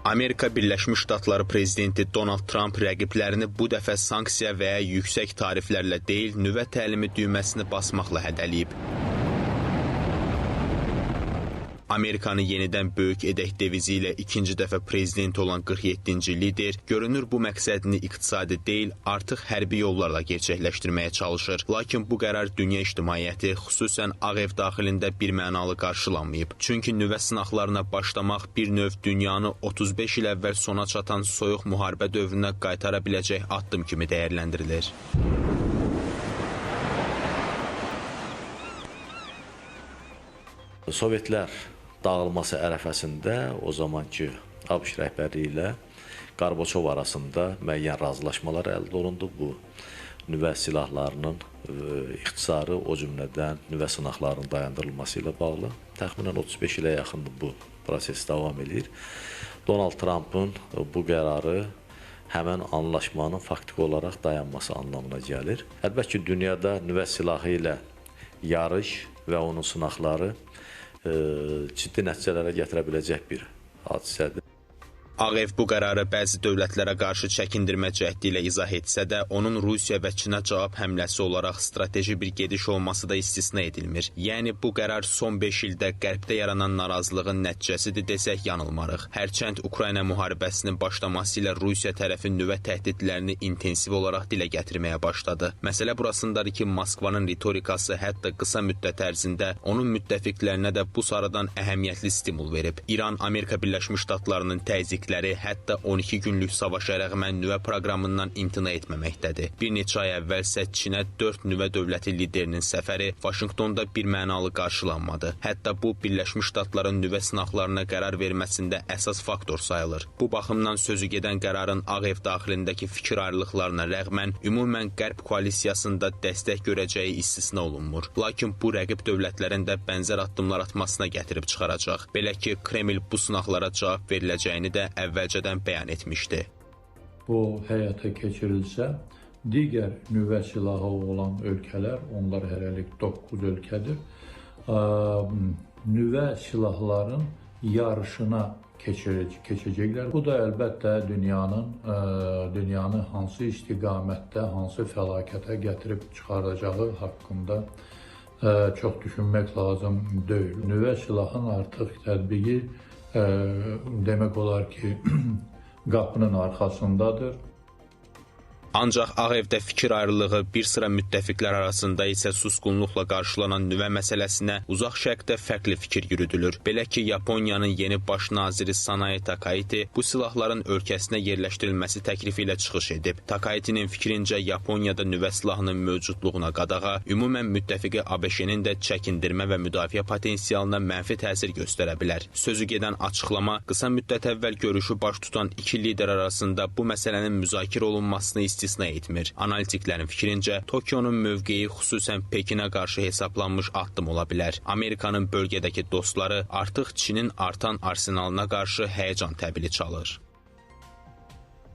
Amerika Birləşmiş Ştatları prezidenti Donald Trump rəqiblərini bu dəfə sanksiya və ya yüksək tariflərlə deyil, nüvə təlimi düyməsini basmaqla hədələyib. Amerikanı yenidən böyük edək devizi ilə ikinci dəfə prezident olan 47-ci lider görünür bu məqsədini iqtisadi deyil, artıq hərbi yollarla gerçəkləşdirməyə çalışır. Lakin bu qərar dünya ictimaiyyəti, xüsusən Ağ Ev daxilində birmənalı qarşılanmayıb. Çünki nüvə sınaqlarına başlamaq bir növ dünyanı 35 il əvvəl sona çatan soyuq müharibə dövrünə qaytara biləcək addım kimi dəyərləndirilir. Sovetlər dağılması ərəfəsində o zamanki ABŞ rəhbərliyi ilə Qarbaçov arasında müəyyən razılaşmalar əldə olundu. Bu nüvə silahlarının ixtisarı, o cümlədən nüvə sınaqlarının dayandırılması ilə bağlı. Təxminən 35 ilə yaxındır bu proses davam edir. Donald Trump'ın bu qərarı həmən anlaşmanın faktiki olaraq dayanması anlamına gəlir. Əlbəttə ki, dünyada nüvə silahı ilə yarış və onun sınaqları ciddi nəticələrə gətirə biləcək bir hadisədir. Ağ Ev bu qərarı bəzi dövlətlərə qarşı çəkindirmə cəhdi ilə izah etsə də, onun Rusiya və Çinə cavab həmləsi olaraq strateji bir gediş olması da istisna edilmir. Yəni, bu qərar son 5 ildə Qərbdə yaranan narazılığın nəticəsidir desək yanılmarıq. Hərçənd Ukrayna müharibəsinin başlaması ilə Rusiya tərəfi nüvə təhdidlərini intensiv olaraq dilə gətirməyə başladı. Məsələ burasındadır ki, Moskvanın ritorikası hətta qısa müddət ərzində onun müttəfiqlərinə də bu sarıdan əhəmiyyətli stimul verib. İran, Amerika Birləşmiş Ştatlarının təzyiqləri hətta 12 günlük savaşa rəğmən nüvə proqramından imtina etməməkdədir. Bir neçə ay əvvəlsə Çinə 4 nüvə dövləti liderinin səfəri Vaşinqtonda birmənalı qarşılanmadı. Hətta bu, Birləşmiş Ştatların nüvə sınaqlarına qərar verməsində əsas faktor sayılır. Bu baxımdan sözü gedən qərarın Ağ Ev daxilindəki fikir ayrılıqlarına rəğmən ümumən Qərb koalisiyasında dəstək görəcəyi istisna olunmur. Lakin bu rəqib dövlətlərin də bənzər addımlar atmasına gətirib çıxaracaq. Belə ki, Kreml bu sınaqlara cavab veriləcəyini də əvvəlcədən bəyan etmişdi. Bu həyata keçirilsə, digər nüvə silahı olan ölkələr, onlar hələlik 9 ölkədir, nüvə silahların yarışına keçəcəklər. Bu da əlbəttə dünyanı hansı istiqamətdə, hansı fəlakətə gətirib çıxaracağı haqqında çox düşünmək lazım deyil. Nüvə silahın artıq tətbiqi demək olar ki, qapının arxasındadır. Ancaq Ağ Evdə fikir ayrılığı bir sıra müttəfiqlər arasında isə susqunluqla qarşılanan nüvə məsələsinə uzaq şərqdə fərqli fikir yürüdülür. Belə ki, Yaponiyanın yeni baş naziri Sanae Takaichi bu silahların ölkəsinə yerləşdirilməsi təklifi ilə çıxış edib. Takaichinin fikrincə Yaponiyada nüvə silahının mövcudluğuna qadağa, ümumən müttəfiqi ABŞ-nin də çəkindirmə və müdafiə potensialına mənfi təsir göstərə bilər. Sözü gedən açıqlama qısa müddət əvvəl görüşü baş tutan iki lider arasında bu məsələnin müzakirə olunmasını istisna etmir. Analitiklərin fikrincə, Tokionun mövqeyi xüsusən Pekinə qarşı hesablanmış addım ola bilər. Amerikanın bölgədəki dostları artıq Çinin artan arsenalına qarşı həyəcan təbili çalır.